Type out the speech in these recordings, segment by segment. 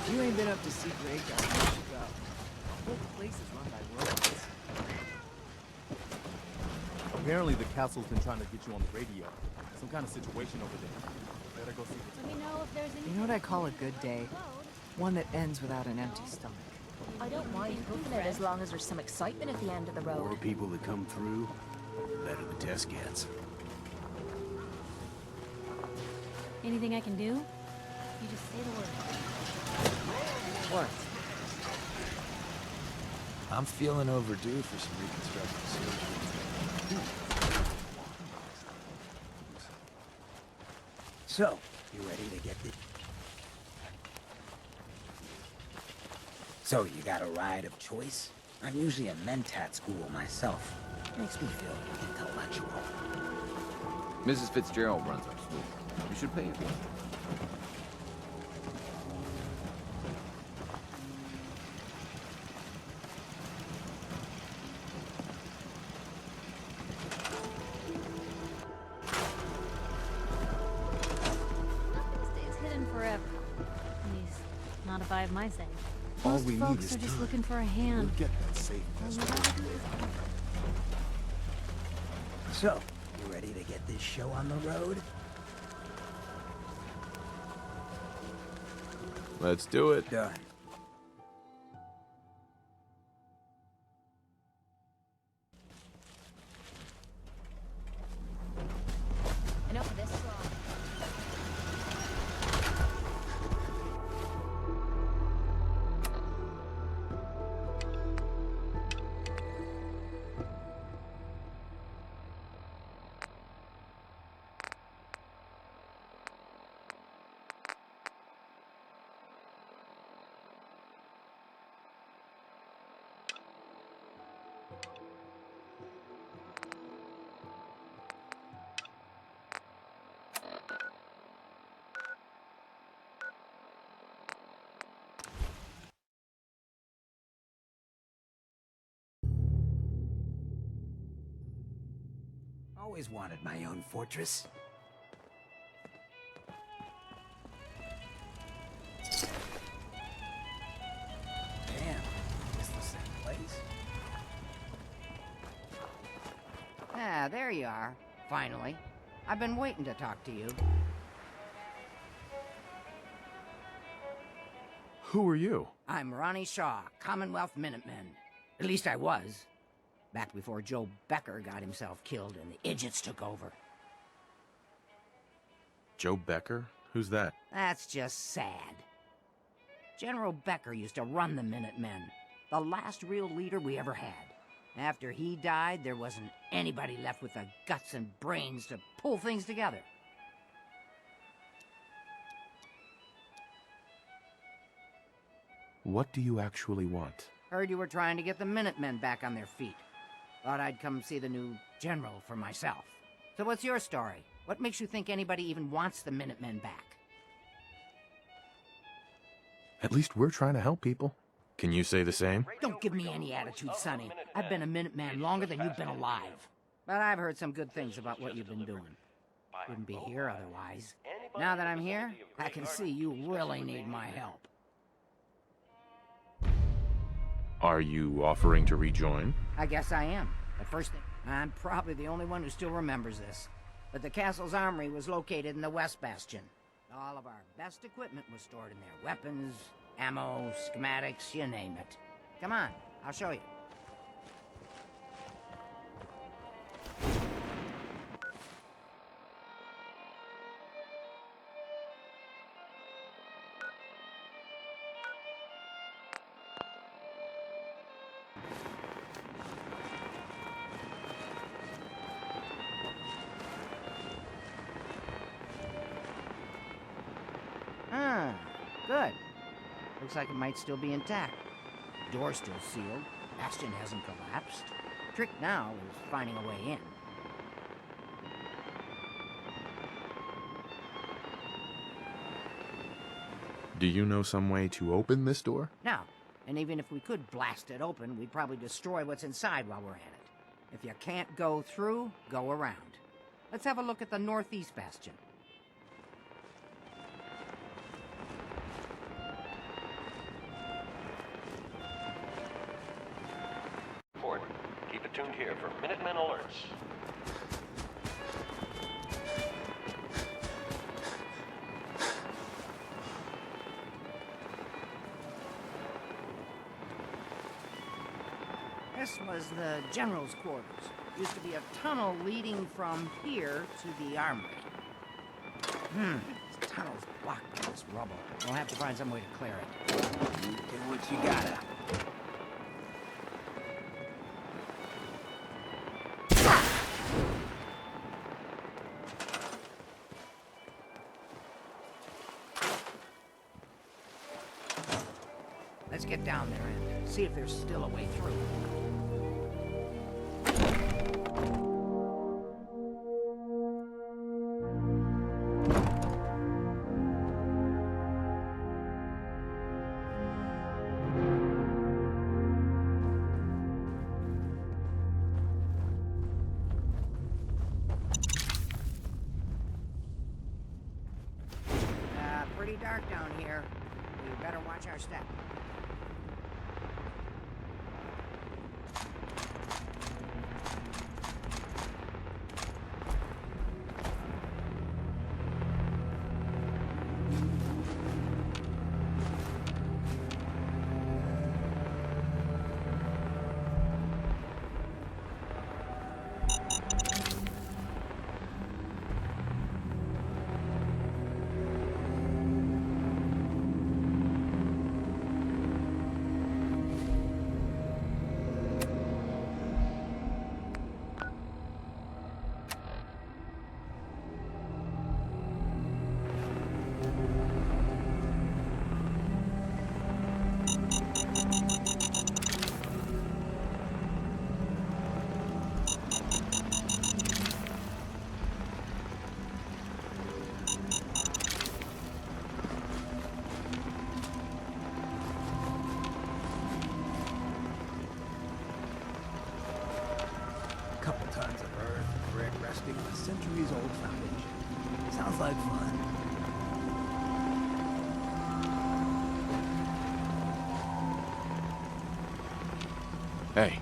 If you ain't been up to see Graveyard, you should go. The whole place is run by robots. Apparently the castle's been trying to get you on the radio. Some kind of situation over there. Better go see what's Let me know if there's anything. You know what I call a good day? One that ends without an empty stomach. I don't mind hoofing it as long as there's some excitement at the end of the road. More people that come through, the better the test gets. Anything I can do? You just say the word. What? I'm feeling overdue for some reconstructive surgery. So, you ready to get the... So, you got a ride of choice? I'm usually a mentat school myself. Makes me feel intellectual. Mrs. Fitzgerald runs our school. You should pay for it. Nothing stays hidden forever. At least, not if I have my say. All Most we need folks is are just time. looking for a hand. We'll get that safe All we vessel. gotta do is So, you ready to get this show on the road? Let's do it. Done. enough of this. Always wanted my own fortress. Damn, is this the same place? Ah, there you are. Finally. I've been waiting to talk to you. Who are you? I'm Ronnie Shaw, Commonwealth Minutemen. At least I was. Back before Joe Becker got himself killed and the Idiots took over. Joe Becker? Who's that? That's just sad. General Becker used to run the Minutemen. The last real leader we ever had. After he died, there wasn't anybody left with the guts and brains to pull things together. What do you actually want? Heard you were trying to get the Minutemen back on their feet. Thought I'd come see the new general for myself. So what's your story? What makes you think anybody even wants the Minutemen back? At least we're trying to help people. Can you say the same? Don't give me any attitude, Sonny. I've been a Minuteman longer than you've been alive. But I've heard some good things about what you've been doing. Wouldn't be here otherwise. Now that I'm here, I can see you really need my help. Are you offering to rejoin? I guess I am. The first thing, I'm probably the only one who still remembers this. But the castle's armory was located in the West Bastion. All of our best equipment was stored in there. Weapons, ammo, schematics, you name it. Come on, I'll show you. Ah, good. Looks like it might still be intact. Door's still sealed. Bastion hasn't collapsed. Trick now is finding a way in. Do you know some way to open this door? No, and even if we could blast it open, we'd probably destroy what's inside while we're at it. If you can't go through, go around. Let's have a look at the northeast bastion. tuned here for Minutemen alerts. This was the general's quarters. Used to be a tunnel leading from here to the armory. This tunnel's blocked by this rubble. We'll have to find some way to clear it. You do what you gotta. Let's get down there and see if there's still a way through. Pretty dark down here. We better watch our step. Couple tons of earth and brick resting on a centuries-old foundation. Sounds like fun. Hey.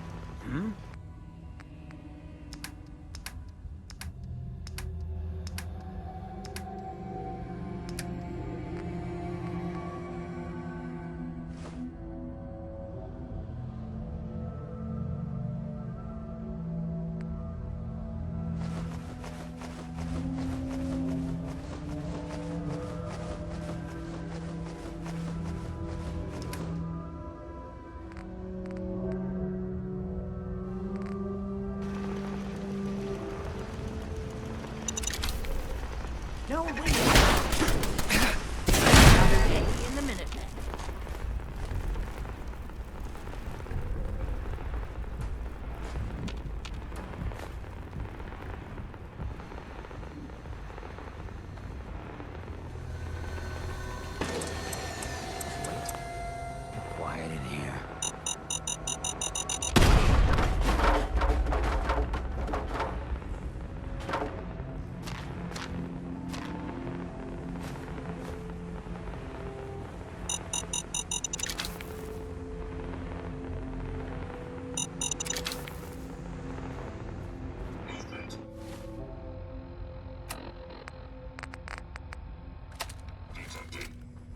No way. Another day in the Minutemen. Quiet in here.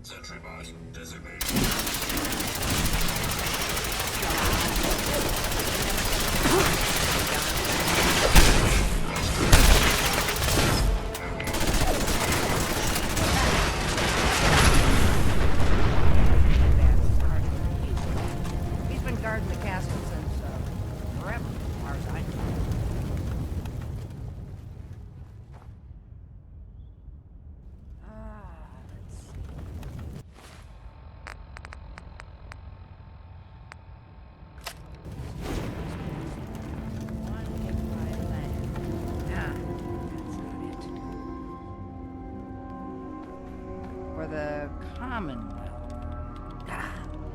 Sentry bot designated. He's been guarding the castle since forever, as far as I know. Let's see. One big wide land. Nah, that's not it. For the Commonwealth. Ah,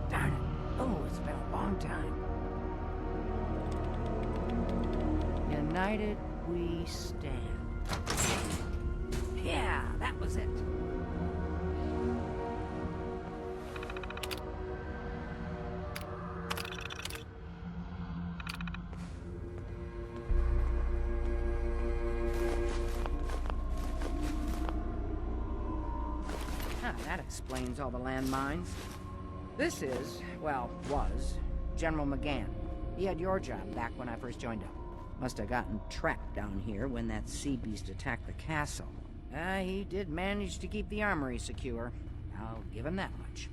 darn it. Oh, it's been a long time. United we stand. Yeah, that was it. Ah, that explains all the landmines. This is, well, was, General McGann. He had your job back when I first joined up. Must have gotten trapped down here when that sea beast attacked the castle. He did manage to keep the armory secure. I'll give him that much.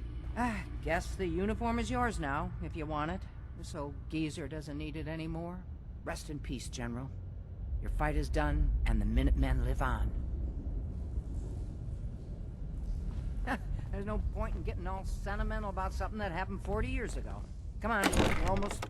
Guess the uniform is yours now, if you want it. So Geezer doesn't need it anymore. Rest in peace, General. Your fight is done, and the Minutemen live on. There's no point in getting all sentimental about something that happened 40 years ago. Come on, we're almost...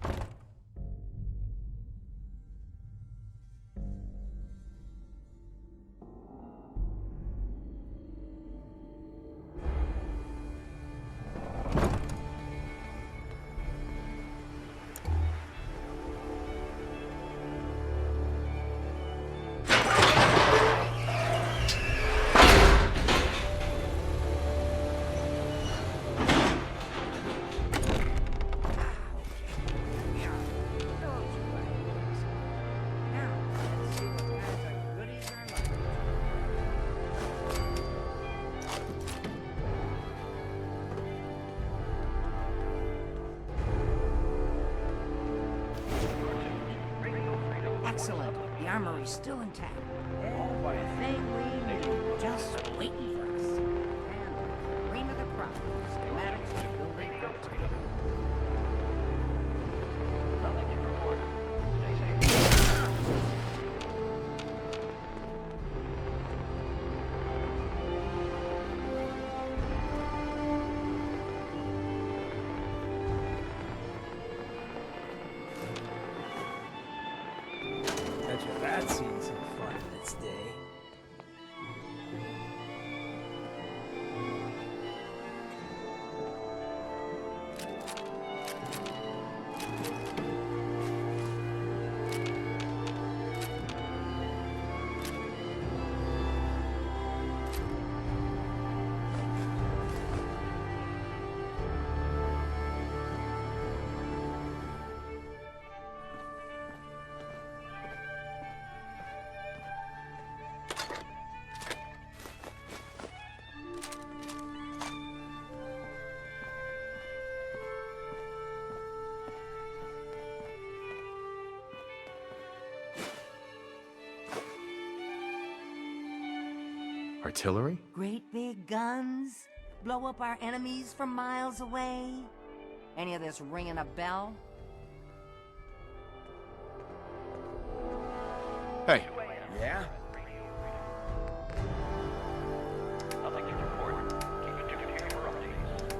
Excellent. The armory's still intact. Everything we need, just waiting for us. And cream of the crop. Schematics to building prototype. Nothing to report. Stay safe. Bet you that's seen some fun in its day. Artillery? Great big guns? Blow up our enemies from miles away? Any of this ringing a bell? Hey, Yeah? Nothing to report. Keep it to computer for updates.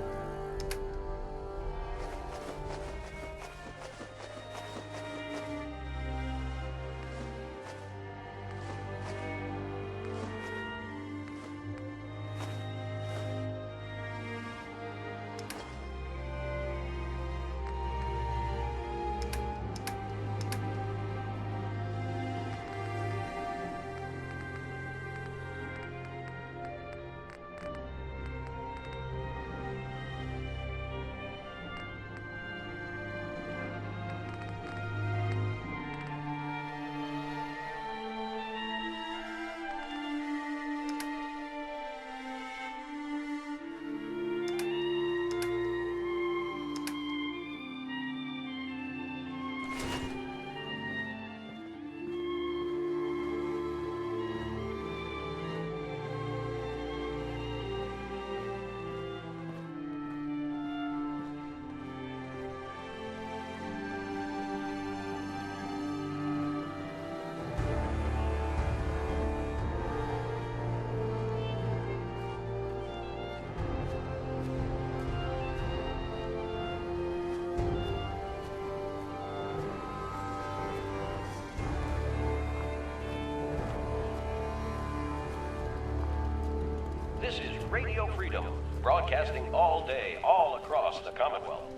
This is Radio Freedom, broadcasting all day, all across the Commonwealth.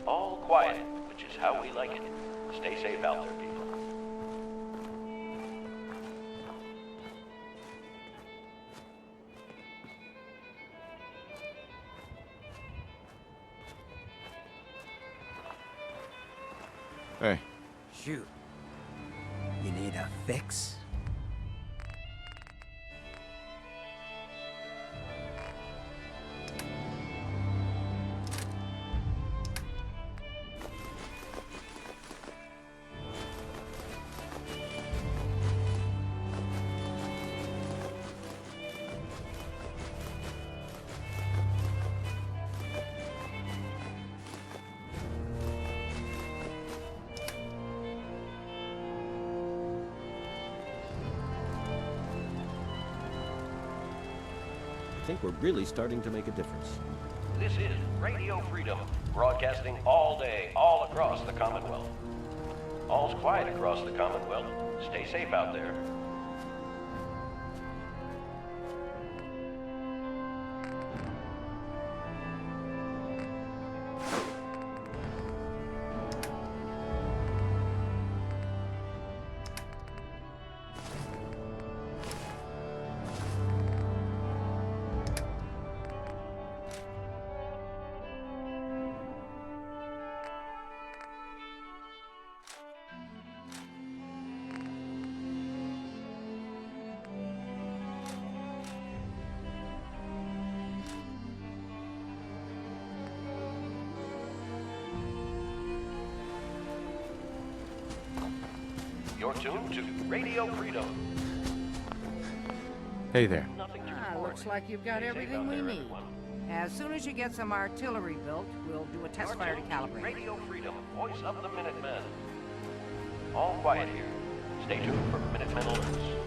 All quiet, which is how we like it. Stay safe out there, people. Hey, Shoot. You need a fix? think we're really starting to make a difference. This is Radio Freedom, broadcasting all day, all across the Commonwealth. All's quiet across the Commonwealth. Stay safe out there. You're tuned to Radio Freedom. Hey there. Nothing to Looks like you've got everything we need. As soon as you get some artillery built, we'll do a test fire to calibrate. Radio Freedom, voice of the Minutemen. All quiet here. Stay tuned for Minutemen alerts.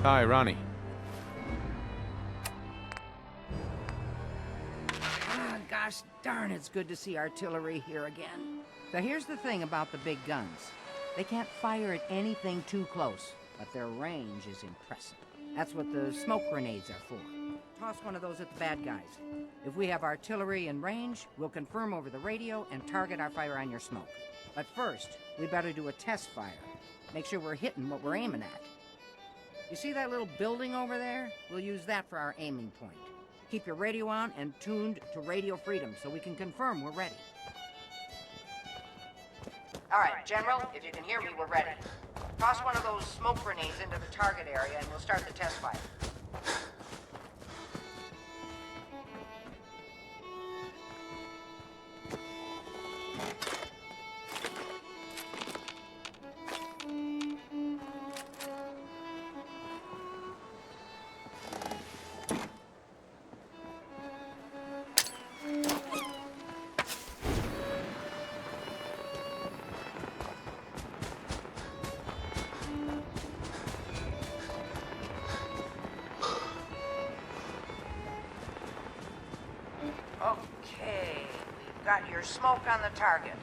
Hi, Ronnie. Gosh darn, it's good to see artillery here again. So here's the thing about the big guns. They can't fire at anything too close, but their range is impressive. That's what the smoke grenades are for. Toss one of those at the bad guys. If we have artillery in range, we'll confirm over the radio and target our fire on your smoke. But first, we better do a test fire. Make sure we're hitting what we're aiming at. You see that little building over there? We'll use that for our aiming point. Keep your radio on and tuned to Radio Freedom so we can confirm we're ready. All right, General, if you can hear me, we're ready. Toss one of those smoke grenades into the target area and we'll start the test fire. Okay, we've got your smoke on the target.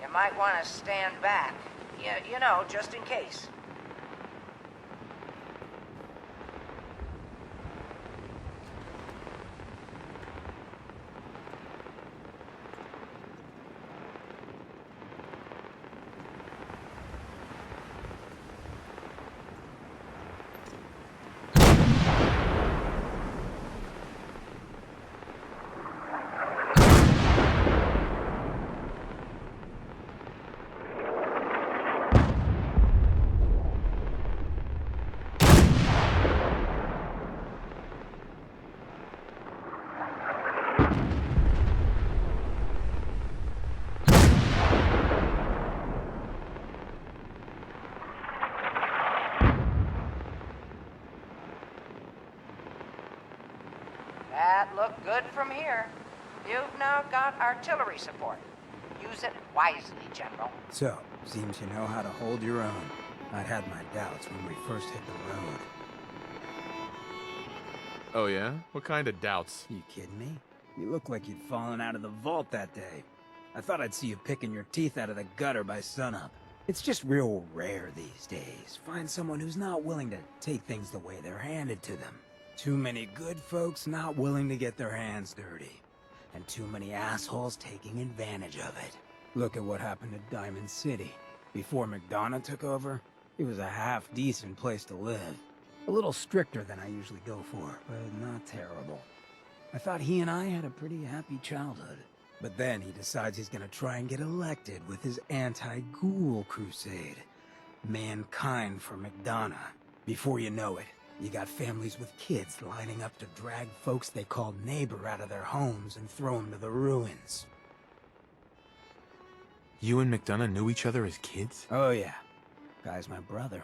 You might want to stand back. Yeah, you know, just in case. That looked good from here. You've now got artillery support. Use it wisely, General. So, seems you know how to hold your own. I'd had my doubts when we first hit the road. Oh yeah? What kind of doubts? You kidding me? You look like you'd fallen out of the vault that day. I thought I'd see you picking your teeth out of the gutter by sunup. It's just real rare these days. Find someone who's not willing to take things the way they're handed to them. Too many good folks not willing to get their hands dirty. And too many assholes taking advantage of it. Look at what happened to Diamond City. Before McDonough took over, it was a half-decent place to live. A little stricter than I usually go for, but not terrible. I thought he and I had a pretty happy childhood. But then he decides he's gonna try and get elected with his anti-ghoul crusade. Mankind for McDonough. Before you know it, you got families with kids lining up to drag folks they called neighbor out of their homes and throw them to the ruins. You and McDonough knew each other as kids? Oh yeah. Guy's my brother.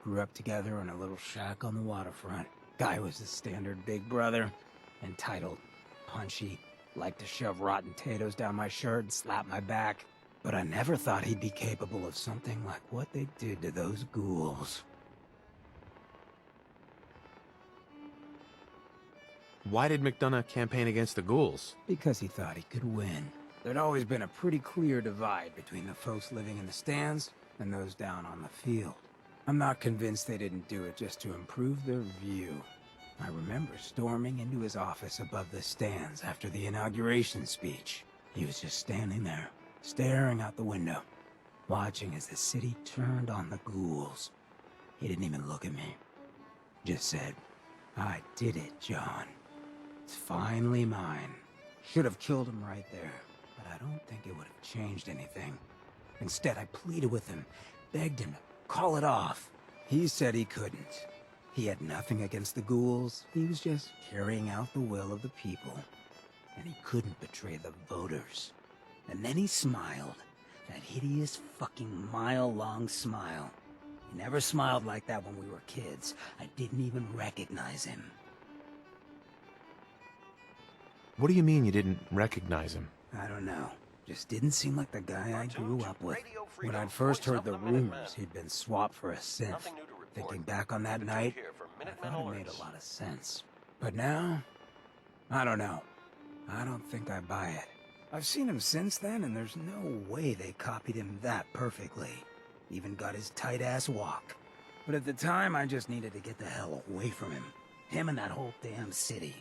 Grew up together in a little shack on the waterfront. Guy was the standard big brother. Entitled, punchy, liked to shove rotten potatoes down my shirt and slap my back. But I never thought he'd be capable of something like what they did to those ghouls. Why did McDonough campaign against the ghouls? Because he thought he could win. There'd always been a pretty clear divide between the folks living in the stands and those down on the field. I'm not convinced they didn't do it just to improve their view. I remember storming into his office above the stands after the inauguration speech. He was just standing there, staring out the window, watching as the city turned on the ghouls. He didn't even look at me. Just said, "I did it, John. It's finally mine." Should have killed him right there, but I don't think it would have changed anything. Instead, I pleaded with him, begged him to call it off. He said he couldn't. He had nothing against the ghouls. He was just carrying out the will of the people. And he couldn't betray the voters. And then he smiled. That hideous fucking mile-long smile. He never smiled like that when we were kids. I didn't even recognize him. What do you mean you didn't recognize him? I don't know. Just didn't seem like the guy I grew up with. When I'd first heard the rumors he'd been swapped for a synth, thinking back on that night, I thought it made a lot of sense. But now, I don't know. I don't think I buy it. I've seen him since then, and there's no way they copied him that perfectly. Even got his tight-ass walk. But at the time, I just needed to get the hell away from him. Him and that whole damn city.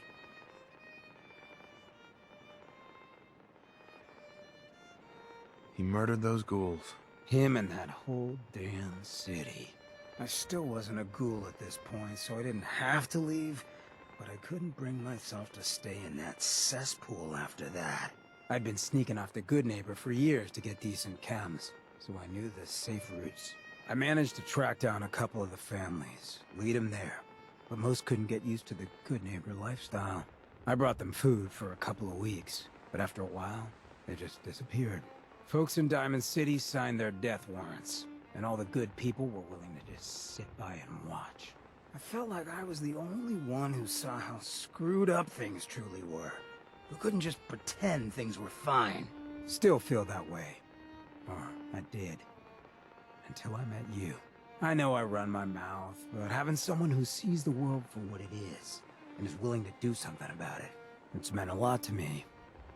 He murdered those ghouls. Him and that whole damn city. I still wasn't a ghoul at this point, so I didn't have to leave, but I couldn't bring myself to stay in that cesspool after that. I'd been sneaking off the Good Neighbor for years to get decent chems, so I knew the safe routes. I managed to track down a couple of the families, lead them there, but most couldn't get used to the Good Neighbor lifestyle. I brought them food for a couple of weeks, but after a while, they just disappeared. Folks in Diamond City signed their death warrants, and all the good people were willing to just sit by and watch. I felt like I was the only one who saw how screwed up things truly were, who couldn't just pretend things were fine. Still feel that way. Or I did. Until I met you. I know I run my mouth, but having someone who sees the world for what it is, and is willing to do something about it, it's meant a lot to me.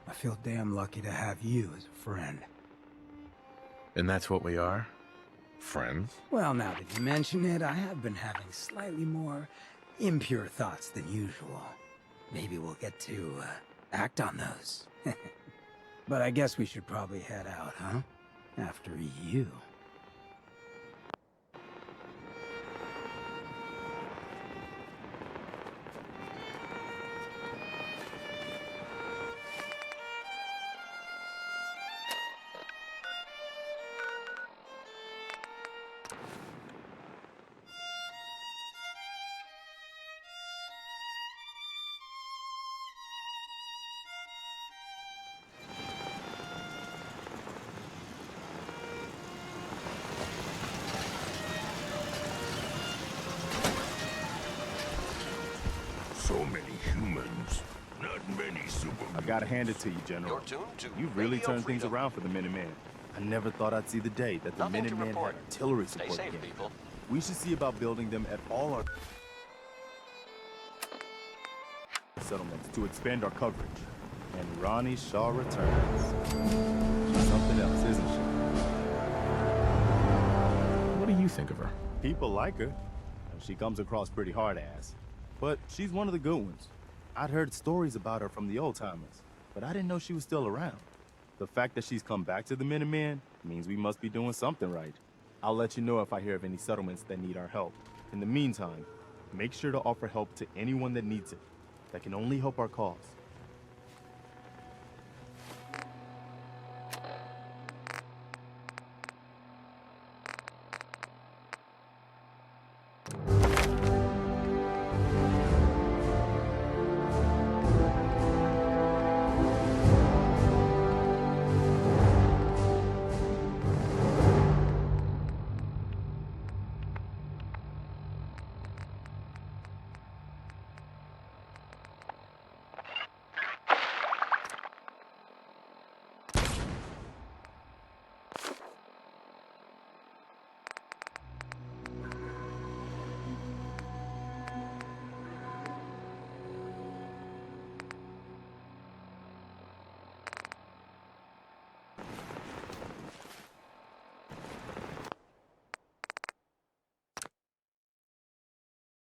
I feel damn lucky to have you as a friend. And that's what we are? Friends? Well, now that you mention it, I have been having slightly more impure thoughts than usual. Maybe we'll get to, act on those. But I guess we should probably head out, huh? After you. So many humans, not many super. I gotta hand it to you, General. You really turned things around for the Minutemen. I never thought I'd see the day that the Minutemen had artillery support again. We should see about building them at all our settlements to expand our coverage. And Ronnie Shaw returns. She's something else, isn't she? What do you think of her? People like her. And she comes across pretty hard-ass. but she's one of the good ones. I'd heard stories about her from the old-timers, but I didn't know she was still around. The fact that she's come back to the Minutemen means we must be doing something right. I'll let you know if I hear of any settlements that need our help. In the meantime, make sure to offer help to anyone that needs it. That can only help our cause.